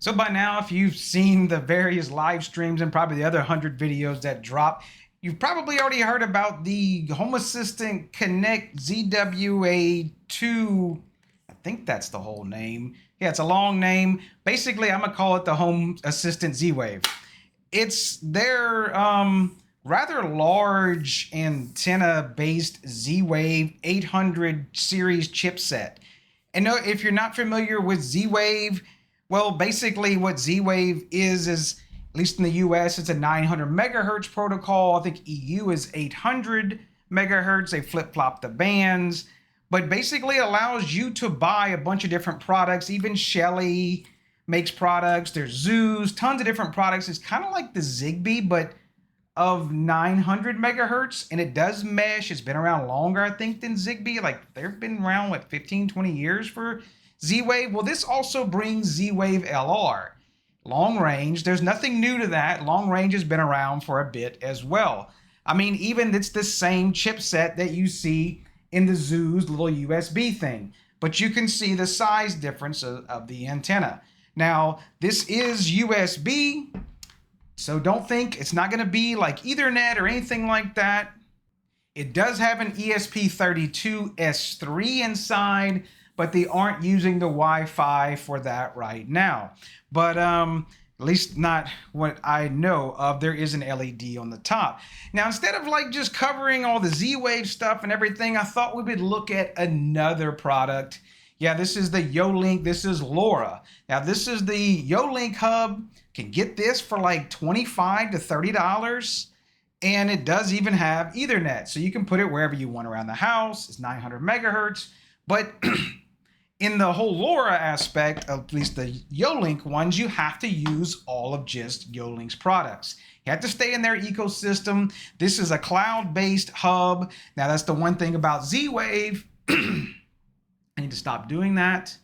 So by now, if you've seen the various live streams and probably the other 100 videos that drop, you've probably already heard about the Home Assistant Connect ZWA-2. I think that's the whole name. Yeah, it's a long name. Basically, I'm going to call it the Home Assistant Z-Wave. It's their rather large antenna-based Z-Wave 800 series chipset. And if you're not familiar with Z-Wave, well, basically what Z-Wave is, at least in the US, it's a 900 megahertz protocol. I think EU is 800 megahertz. They flip-flop the bands, but basically allows you to buy a bunch of different products. Even Shelly makes products. There's Zeus, tons of different products. It's kind of like the Zigbee, but of 900 megahertz, and it does mesh. It's been around longer, I think, than Zigbee. Like, they've been around, what, 15, 20 years for Z-Wave? Well, this also brings Zwave LR. Long range, there's nothing new to that. Long range has been around for a bit as well. I mean, even it's the same chipset that you see in the Zeus little USB thing, but you can see the size difference of the antenna. Now, this is USB, so don't think it's not going to be like Ethernet or anything like that. It does have an ESP32S3 inside, but they aren't using the Wi-Fi for that right now. But at least not what I know of. There is an LED on the top. Now, instead of like just covering all the Z-Wave stuff and everything, I thought we would look at another product. Yeah, this is the YoLink. This is LoRa. Now, this is the YoLink hub. Can get this for like $25 to $30. And it does even have Ethernet. So you can put it wherever you want around the house. It's 900 megahertz. But in the whole LoRa aspect, at least the YoLink ones, you have to use all of just YoLink's products. You have to stay in their ecosystem. This is a cloud-based hub. Now, that's the one thing about Z-Wave. I need to stop doing that.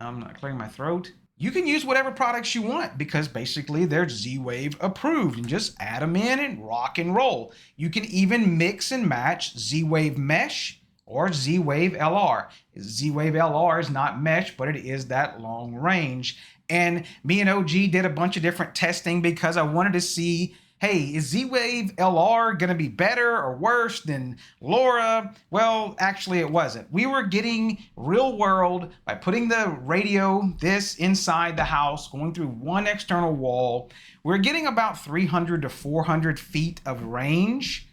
I'm not clearing my throat. You can use whatever products you want because basically they're Z-Wave approved, and just add them in and rock and roll. You can even mix and match Z-Wave Mesh or Z-Wave LR. Z-Wave LR is not mesh, but it is that long range. And me and OG did a bunch of different testing because I wanted to see, hey, is Z-Wave LR going to be better or worse than LoRa? Well, actually it wasn't. We were getting real world by putting the radio, this inside the house, going through one external wall. We're getting about 300 to 400 feet of range.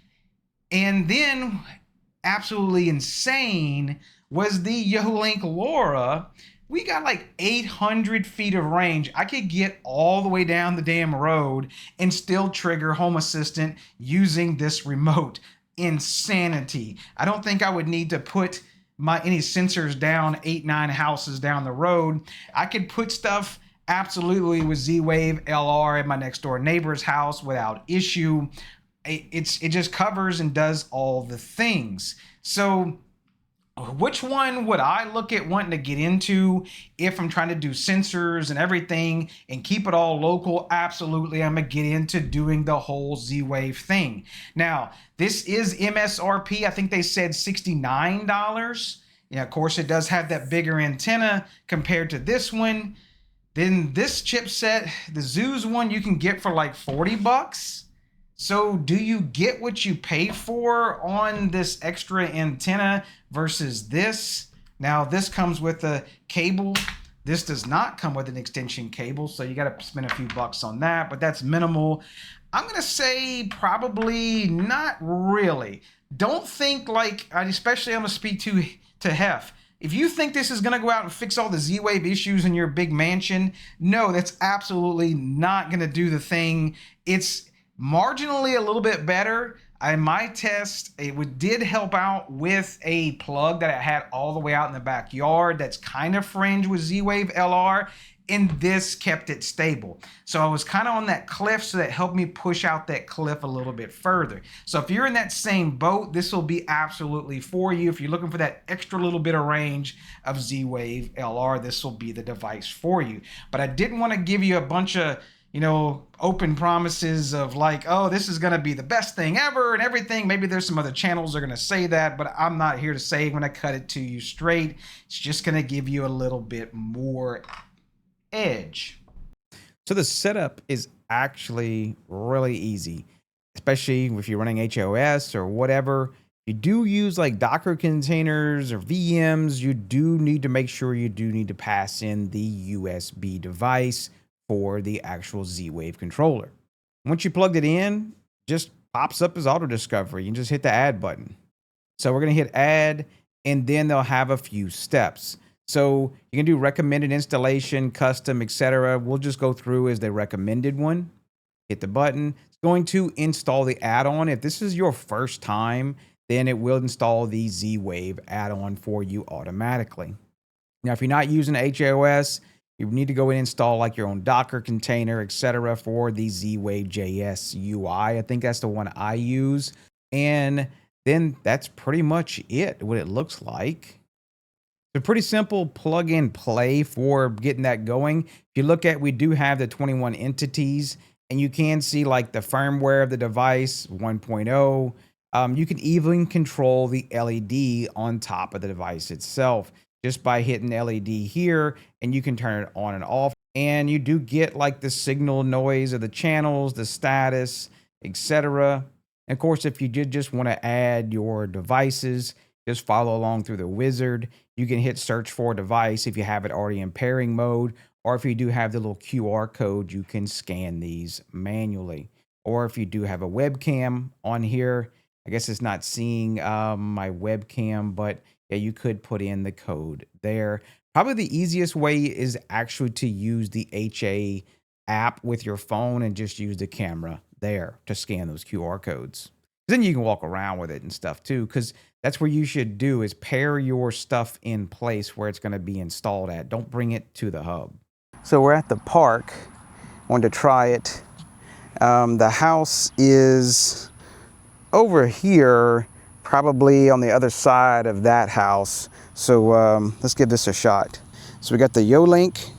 And then absolutely insane was the YoLink LoRa. We got like 800 feet of range. I could get all the way down the damn road and still trigger Home Assistant using this remote. Insanity. I don't think I would need to put any sensors down 8-9 houses down the road. I could put stuff absolutely with Z-Wave LR at my next door neighbor's house without issue. It just covers and does all the things. So which one would I look at wanting to get into if I'm trying to do sensors and everything and keep it all local? Absolutely, I'm going to get into doing the whole Z-Wave thing. Now, this is MSRP. I think they said $69. Yeah, of course, it does have that bigger antenna compared to this one. Then this chipset, the Zeus one, you can get for like $40. So do you get what you pay for on this extra antenna versus this? Now, this comes with a cable. This does not come with an extension cable, so you got to spend a few bucks on that, but that's minimal. I'm going to say probably not really. Don't think like, especially I'm going to speak to Hef. If you think this is going to go out and fix all the Z-Wave issues in your big mansion, no, that's absolutely not going to do the thing. It's marginally a little bit better. In my test, it did help out with a plug that I had all the way out in the backyard that's kind of fringe with Z-Wave LR, and this kept it stable. So I was kind of on that cliff, so that helped me push out that cliff a little bit further. So if you're in that same boat, this will be absolutely for you. If you're looking for that extra little bit of range of Z-Wave LR, this will be the device for you. But I didn't want to give you a bunch of open promises of like, oh, this is going to be the best thing ever and everything. Maybe there's some other channels that are going to say that, but I'm not here to say. I'm going to cut it to you straight. It's just going to give you a little bit more edge. So the setup is actually really easy, especially if you're running HOS or whatever. You do use like Docker containers or VMs, you do need to make sure you do need to pass in the USB device for the actual Z-Wave controller. Once you plugged it in, just pops up as auto discovery. You can just hit the add button. So we're going to hit add, and then they'll have a few steps. So you can do recommended installation, custom, etc. We'll just go through as the recommended one. Hit the button. It's going to install the add-on. If this is your first time, then it will install the Z-Wave add-on for you automatically. Now, if you're not using HOS, you need to go and install like your own Docker container, etc. for the Z-Wave JS UI. I think that's the one I use. And then that's pretty much it, what it looks like. It's a pretty simple plug and play for getting that going. If you look at, we do have the 21 entities, and you can see like the firmware of the device 1.0. You can even control the LED on top of the device itself just by hitting LED here, and you can turn it on and off. And you do get like the signal noise of the channels, the status, etc. And of course, if you did just want to add your devices, just follow along through the wizard. You can hit search for a device if you have it already in pairing mode, or if you do have the little QR code, you can scan these manually. Or if you do have a webcam on here, I guess it's not seeing my webcam, but yeah, you could put in the code there. Probably the easiest way is actually to use the HA app with your phone and just use the camera there to scan those QR codes. Then you can walk around with it and stuff too, because that's where you should do is pair your stuff in place where it's going to be installed at. Don't bring it to the hub. So we're at the park. Wanted to try it. The house is over here, probably on the other side of that house. So let's give this a shot. So we got the YoLink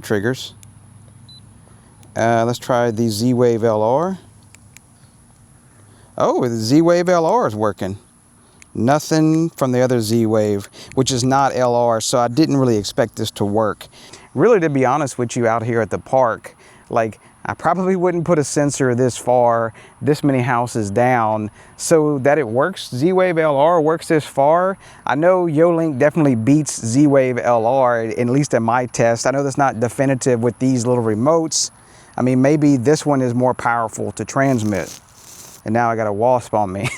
triggers. Let's try the Zwave LR. Oh, the Zwave LR is working. Nothing from the other Z-Wave, which is not LR, so I didn't really expect this to work. Really, to be honest with you, out here at the park, like, I probably wouldn't put a sensor this far, this many houses down, so that it works. Z-Wave LR works this far. I know YoLink definitely beats Z-Wave LR, at least in my test. I know that's not definitive with these little remotes. I mean, maybe this one is more powerful to transmit. And now I got a wasp on me.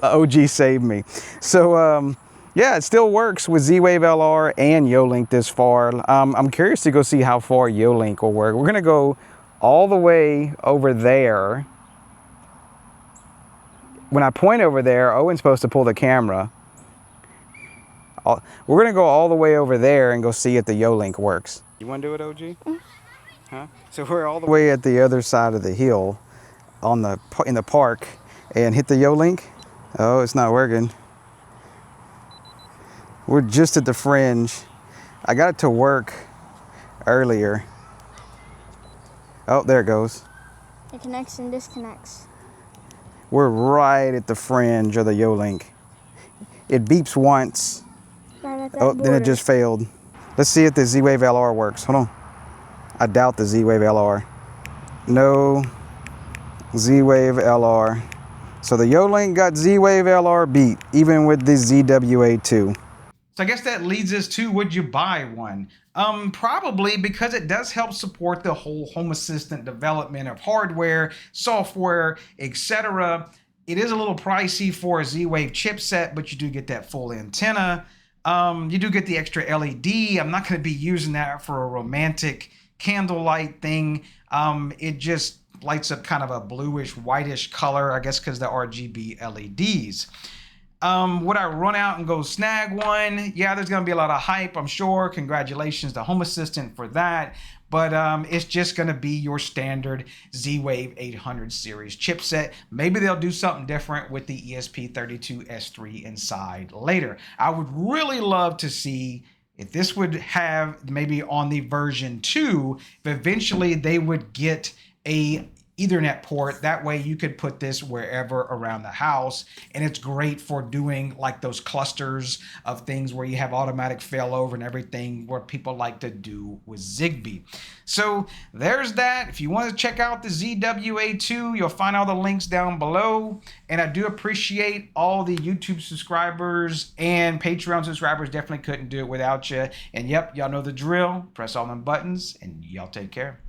OG saved me. So yeah, it still works with Z-Wave LR and YoLink this far. I'm curious to go see how far YoLink will work. We're gonna go all the way over there. When I point over there, Owen's supposed to pull the camera. We're gonna go all the way over there and go see if the YoLink works. You wanna do it, OG? Huh? So we're all the way at the other side of the hill in the park and hit the YoLink. Oh, it's not working. We're just at the fringe. I got it to work earlier. Oh, there it goes. It connects and disconnects. We're right at the fringe of the YoLink. It beeps once. Right at that border. Then it just failed. Let's see if the Z-Wave LR works. Hold on. I doubt the Z-Wave LR. No Z-Wave LR. So the YoLink got Z-Wave LR beat, even with the ZWA-2. So I guess that leads us to, would you buy one? Probably, because it does help support the whole Home Assistant development of hardware, software, etc. It is a little pricey for a Z-Wave chipset, but you do get that full antenna. You do get the extra LED. I'm not going to be using that for a romantic candlelight thing. It just lights up kind of a bluish whitish color, I guess because the RGB LEDs. Would I run out and go snag one? Yeah, there's going to be a lot of hype, I'm sure. Congratulations to Home Assistant for that. But it's just going to be your standard Z-Wave 800 series chipset. Maybe they'll do something different with the ESP32S3 inside later. I would really love to see if this would have maybe on the version 2, if eventually they would get a Ethernet port. That way you could put this wherever around the house, and it's great for doing like those clusters of things where you have automatic failover and everything, where people like to do with Zigbee. So there's that. If you want to check out the ZWA-2, you'll find all the links down below. And I do appreciate all the YouTube subscribers and Patreon subscribers. Definitely couldn't do it without you. And yep, y'all know the drill. Press all them buttons and y'all take care.